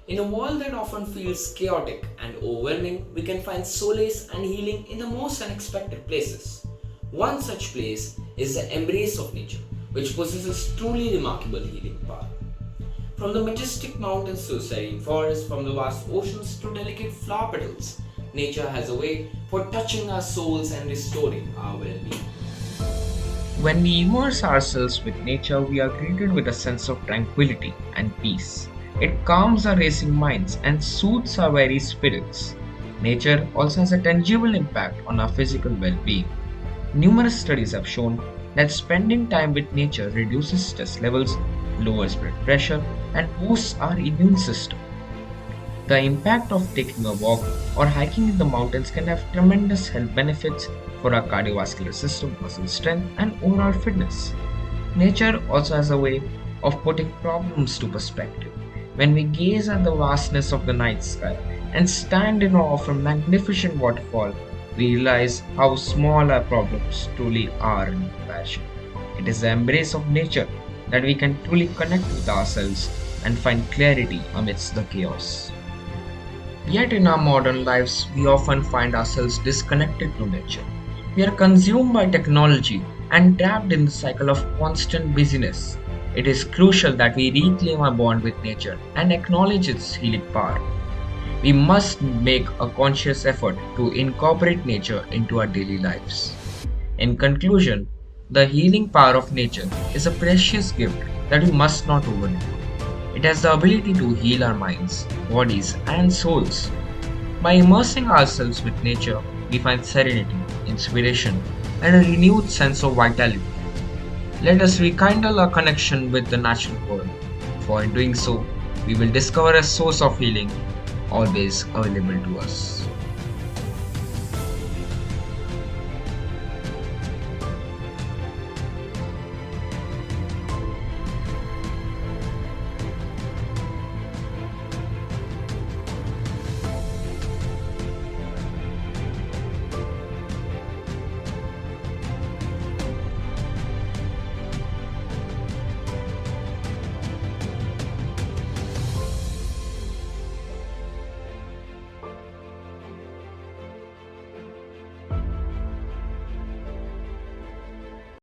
In a world that often feels chaotic and overwhelming, we can find solace and healing in the most unexpected places. One such place is the embrace of nature, which possesses truly remarkable healing power. From the majestic mountains to serene forests, from the vast oceans to delicate flower petals, nature has a way for touching our souls and restoring our well being. When we immerse ourselves with nature, we are greeted with a sense of tranquility and peace. It calms our racing minds and soothes our weary spirits. Nature also has a tangible impact on our physical well being. Numerous studies have shown that spending time with nature reduces stress levels, lowers blood pressure, and boosts our immune system. The impact of taking a walk or hiking in the mountains can have tremendous health benefits for our cardiovascular system, muscle strength, and overall fitness. Nature also has a way of putting problems to perspective. When we gaze at the vastness of the night sky and stand in awe of a magnificent waterfall, we realize how small our problems truly are in comparison. It is the embrace of nature that we can truly connect with ourselves and find clarity amidst the chaos. Yet in our modern lives, we often find ourselves disconnected to nature. We are consumed by technology and trapped in the cycle of constant busyness. It is crucial that we reclaim our bond with nature and acknowledge its healing power. We must make a conscious effort to incorporate nature into our daily lives. In conclusion, the healing power of nature is a precious gift that we must not overlook. It has the ability to heal our minds, bodies, and souls. By immersing ourselves with nature, we find serenity, inspiration, and a renewed sense of vitality. Let us rekindle our connection with the natural world, for in doing so, we will discover a source of healing always available to us.